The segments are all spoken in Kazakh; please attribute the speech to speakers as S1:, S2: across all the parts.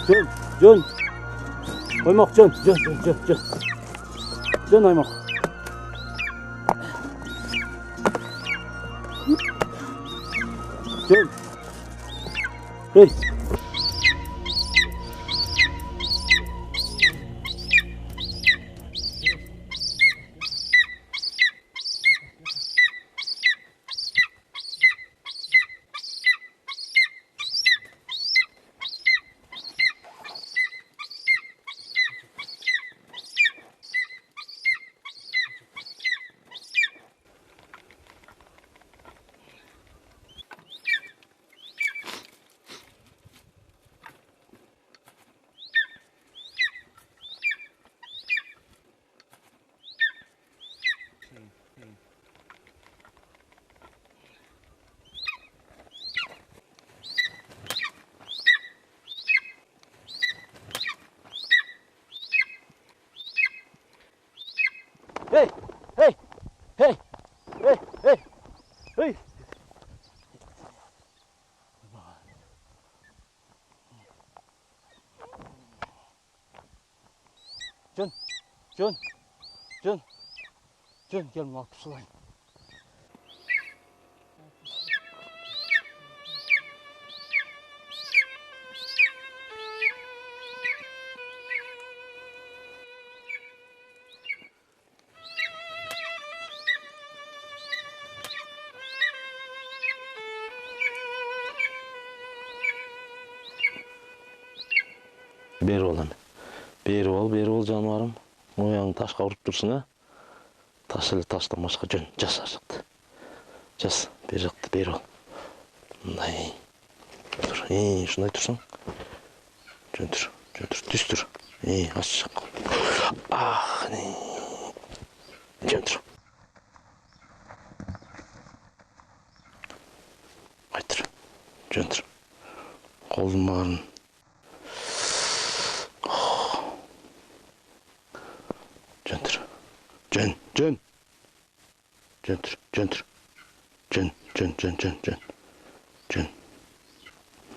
S1: 전. 얼먹, 전. 전, 얼먹. 전. 에이. Hey, hey, hey, hey, hey, hey. Jon, gel bak sulayım.
S2: Beri ol hemen. Beri ol жануарым. Ояң ташқа ұрып тұрсың, а? Таш эле таштан башка жөн. Жас ар жакты. Жас, бер жакты бери ол. Мындай. Тур. Ушундай турсаң. Жөн тур. Түз тур. Ачык. Жөн тур. Кайтыр. Жөн тур. Колдун баарын. Жөн.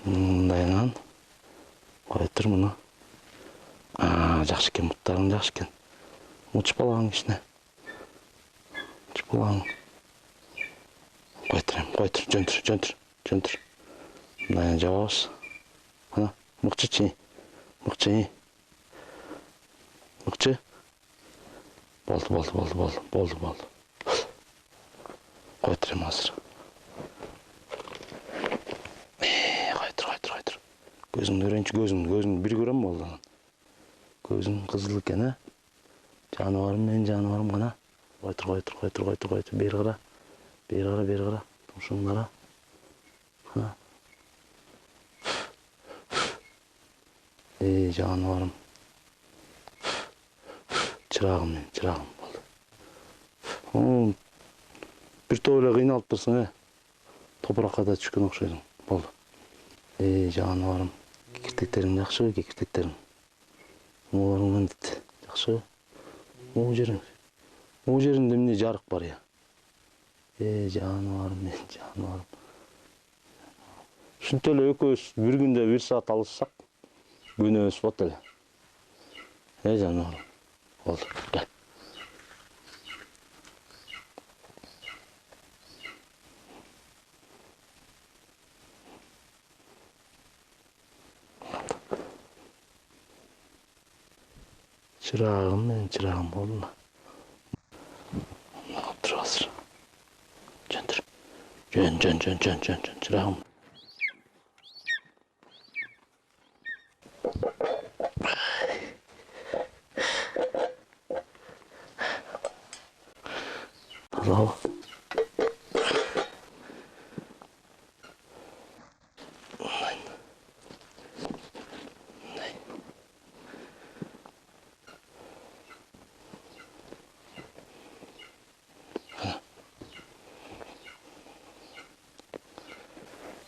S2: Мындайынан. Кайтыр муну. Жакшы экен, буттарың жакшы экен. Учуп алгаң ичине. Кайтыр, жөн тур. Мындайынан жабабыз. Ана, мыкчычы. Мыкчы. Болды. Қойтырым азыр. Қойтыр. Көзіңді көрейінші, көзіңді бір көрем болды. Көзің қызыл екен, а? Жануарым ғана. Қойтыр. Бері қара. Тұмшың қара. Қана. Жануарым. Чырағым болды. Бір тойлы қиналып тұрсың, топыраққа да түшкен оқшайдың. Болды. Жануарым. Кекіртектерің жақшы, кекіртектерің. Оларыңнан дейді. Жақшы. Ол жерінде міне жарық бар, я. Жануарым. Шынтелі өкөз бір күнде 1 саат алыссақ, көнеміз бот әлі. Жануарым. Oldu, gel. Çırağım oldu mu? Otur hazır. Jön, çırağım. Bravo.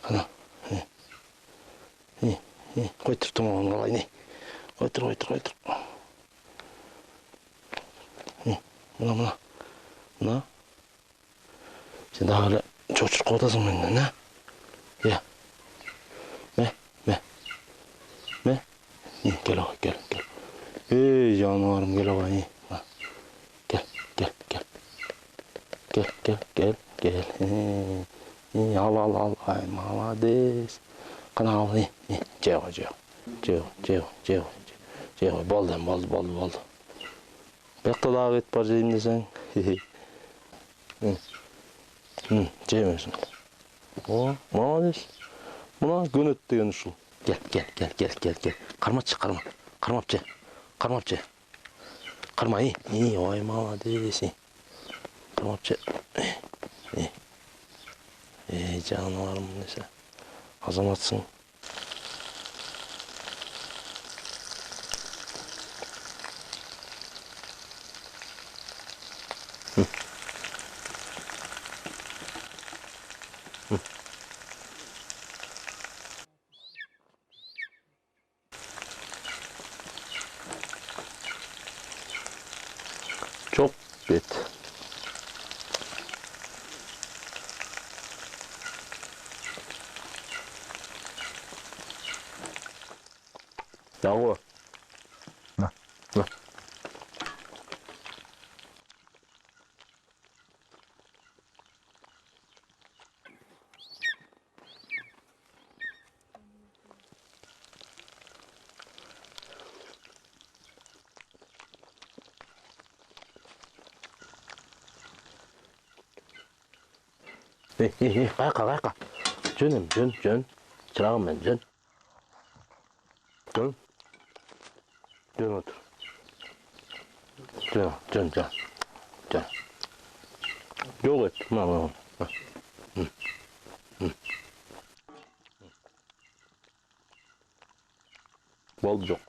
S2: Ana. Koytur tamam olay ne? Koytur. Buna. Sen daha hala çocuk kodasın benden, ha? Ya. Me. Gel oğlum gel gel. Ey canavarım gel oğlum. Gel gel gel. Gel. Al. Ay malades. Kana al. Ceo. Boldu. Bekta dağı et bar jeyim desen. Jeymesin. O, malades. Buna gönöt degen uşul. Gel. Karmapçı. Karma iyi. Oy malades. Karmapçı. Canavarım neyse. Azamatsın. Çok bet. Yahu.
S3: Na.
S2: Kayka. Jön. Çırağım ben, jön. Jön otur. Jön. Yok et. Tamam. Boldu çok.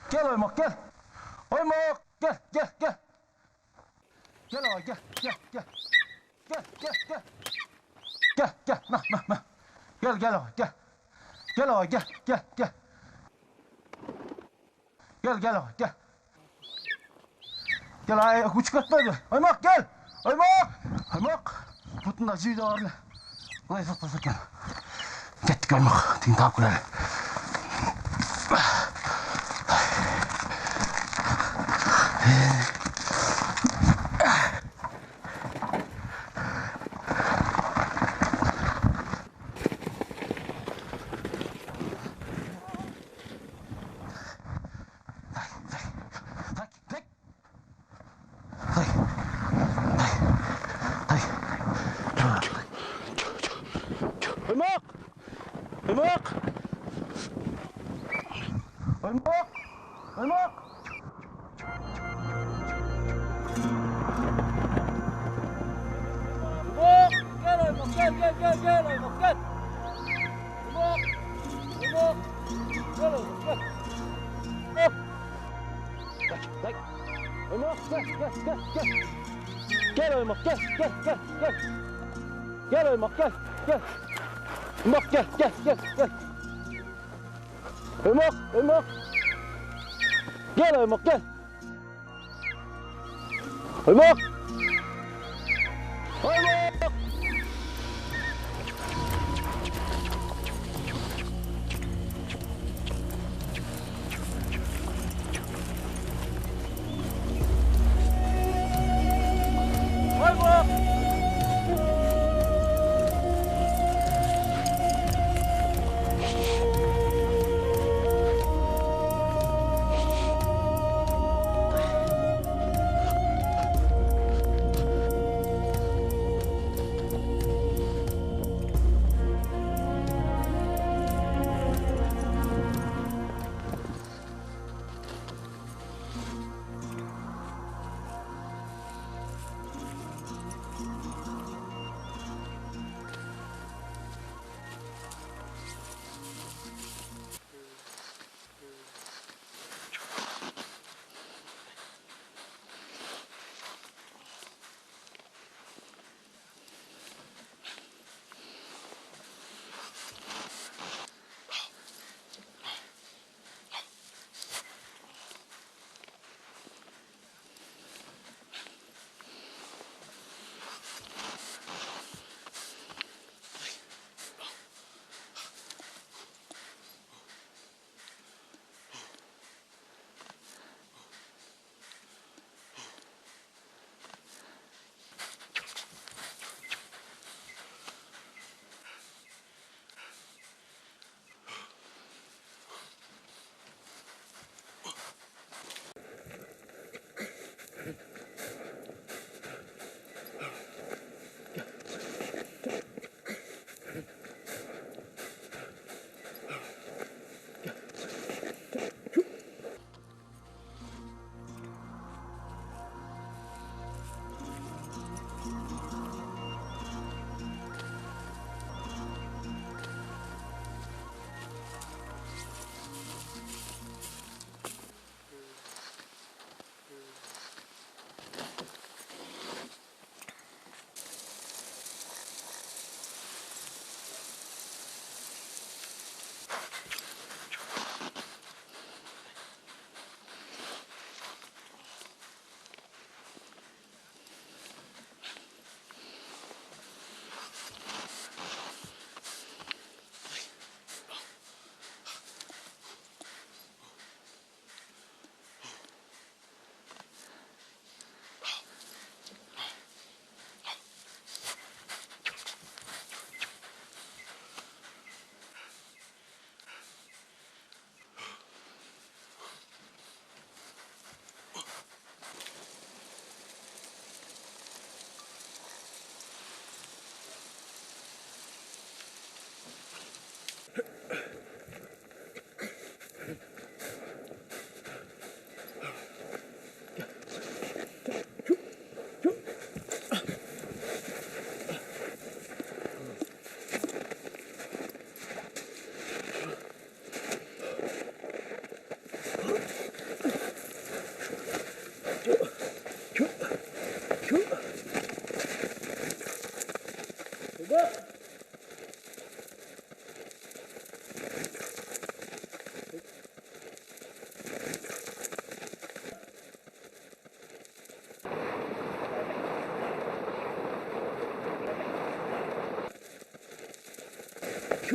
S3: Gel oymak gel. Oymak gel. Gel oy gel. Gel. Nah. Gel oy gel. Gel oy gel. Gel oy gel. Gel ay uç katmadı. Oymak gel. Oymak. Butunda cüyde var ne? Ulan satmasak gel. Gittik oymak. Din tap gülelim. Oymak.
S1: Gel oymak gel. Oymak gel. Gel oymak gel. Oymak gel. Gel oymak gel. Gel oymak gel. Oymak gel. Oymak. Gel oymak gel. Oymak.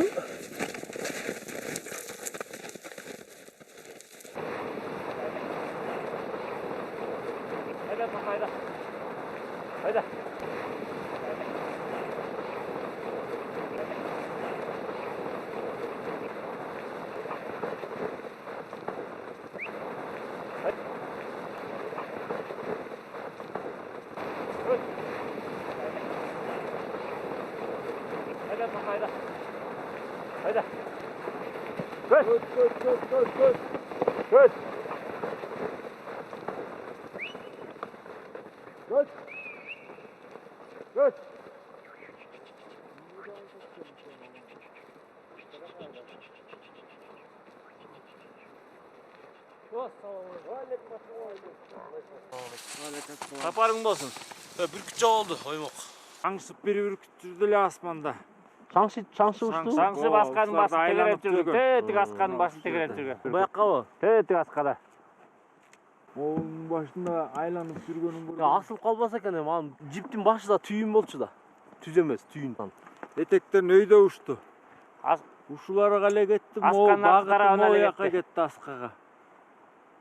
S1: Haydi. Haydi. Good. Good. Saparың болsun.
S2: Бүркітші oldu оймақ.
S4: Аңшып bir үркіттірді ле аспанда.
S2: Шаңшы ұшты.
S1: Шаңсы басқаның басын тегереп жүрген. Тетік асқаның басын тегереп жүрген.
S2: Баяққа о.
S1: Тетік асқада.
S4: Оның башында айланып жүргенін көрдім.
S2: Асылып қалбаса екен, маған жіптің başı da tüyün болчу да. Түз емес, түйін.
S4: Етектен өйде ұшты. Ушулары қалай кетті, бағыты жаққа кетті асқаға.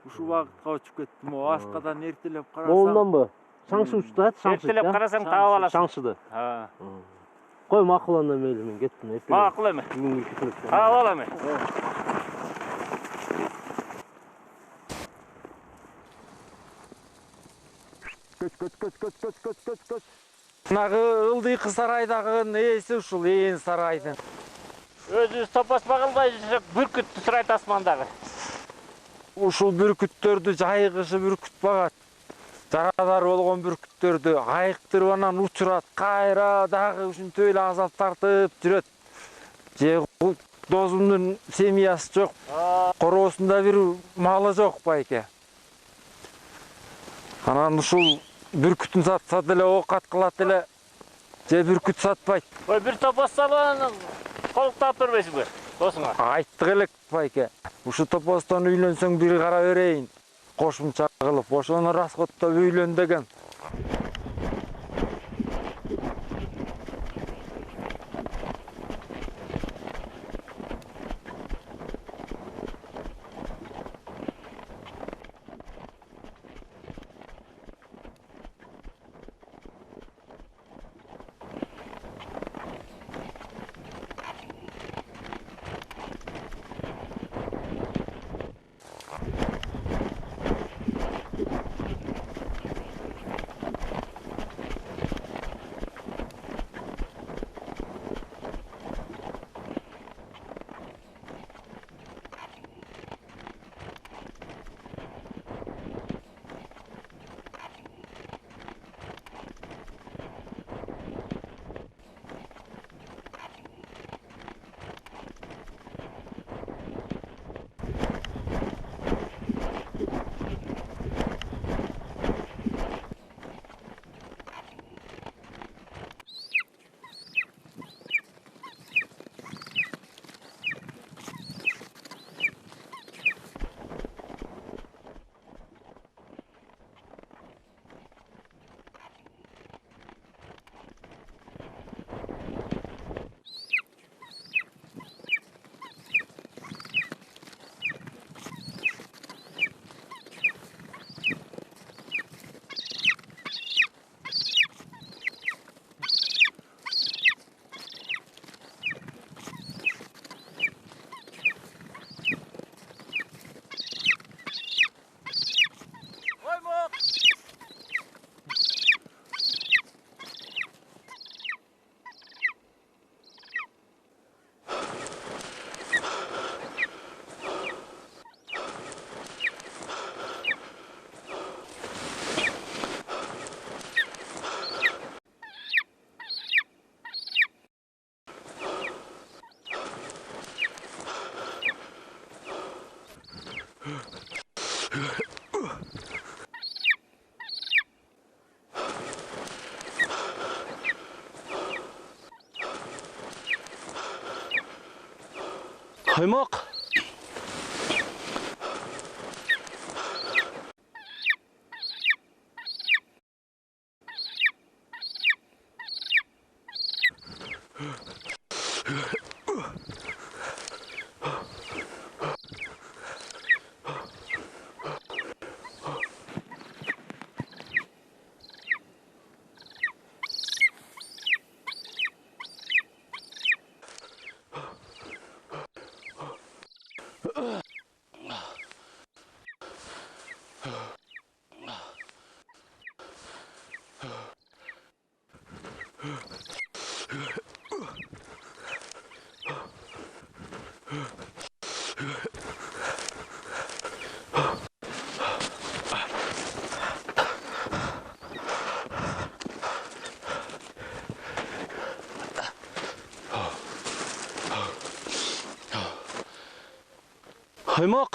S4: Ушу бағытқа ұшып кетті, асқадан ертелеп қарасам.
S2: Молынан ба? Шаңшы ұшты, шаңшы.
S1: Ертелеп қарасаң тауып аласың.
S2: Шаңшыды. Қой мақұланда мейлі, мен кеттім.
S1: Мақұл еме. Тауып ал еме.
S4: Көч. Нағы ылдый сарайдағын есі ұшыл, ең сарайдың.
S1: Өзіңіз топас бағылбай жүрсек, бүркітті сұрайды асмандағы.
S4: Ушул бүркүттөрдү жайгышы бүркүт багат. Жарадар болгон бүркүттөрдү айыктырып анан учурат, кайра дагы ушинтип эле азап тартып жүрөт. Же досумдун семьясы жок, короосунда бир малы жок байке. Анан ушул бүркүтүн сатса деле оокат кылат эле, же бүркүт сатпайт.
S1: Ой, бир топас салып, колуктап бербейсиңби досуңа?
S4: Айттык элек байке. Ушу топостон үйлөнсөң бир кара берейин. Кошумча кылып, ошону расходтоп үйлөн деген.
S2: Kaymak. Kaymak.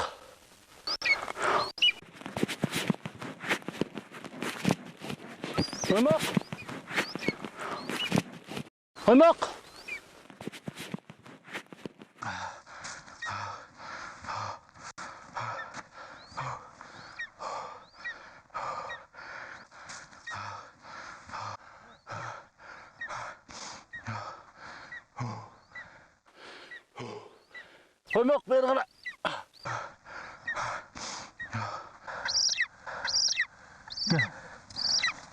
S2: Kaymak. Kaymak. Kaymak ver bana.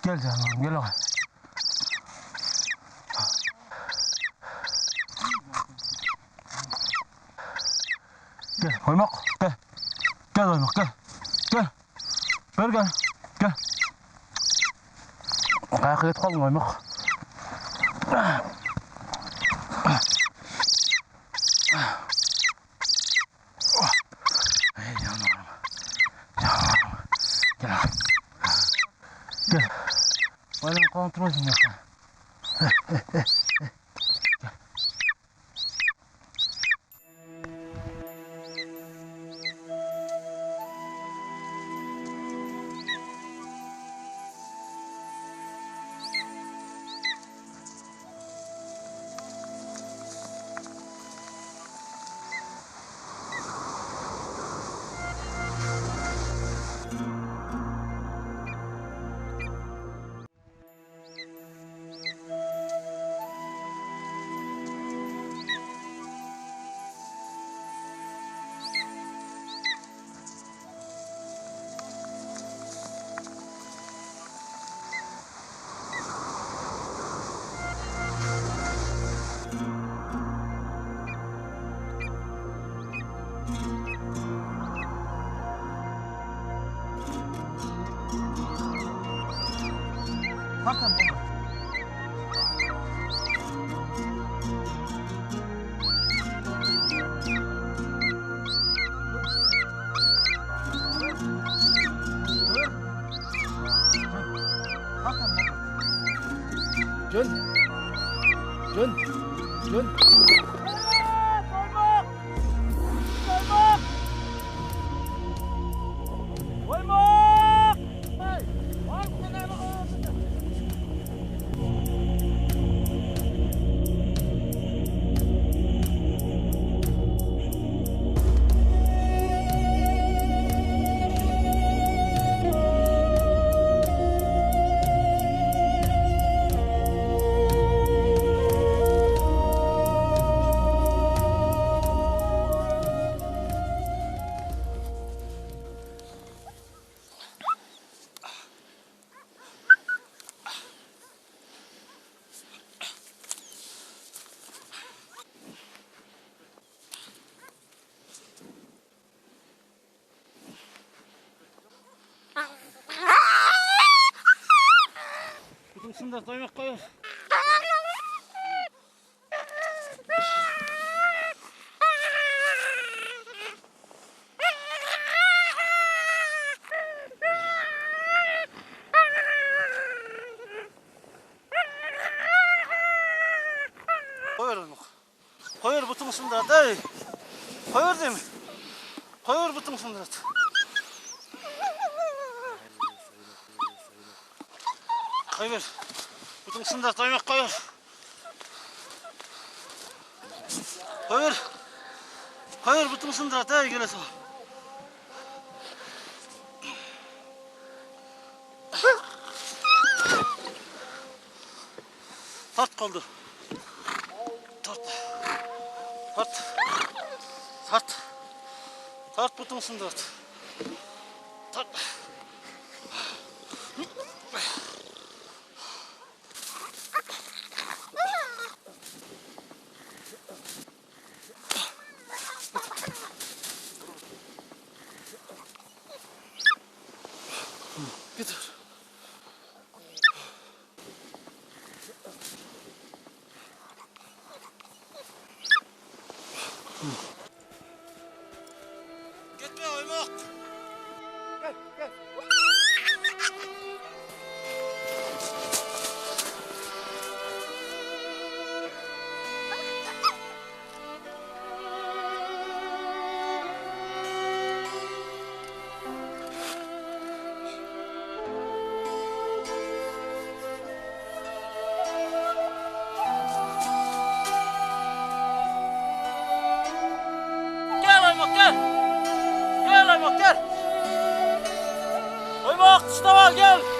S3: Gel canım, gel oğlum. Gel, oymak, gel. Gel oymak, gel. Gel. Ver gel. Gel. Ayağa git kalın oymak. Hey canım. Canım. Gel. Gel. Bana kontrol edin yok. Hakikaten oldu.
S2: Dön. Dön. Dön.
S3: Kutusunda doymak koyuyor. Koyur butun sındırat ey. Koyur değil mi? Koyur butun sındırat. Koyur. Butun sındırat doymak koyur. Koyur. Koyur butun sındırat ey gelesin. Tart koldu. Tart. Tart. Tart. Tart butun sındırat. Tart. Getir. Gitme oymak. Gel, gel.
S1: Mustafa gel.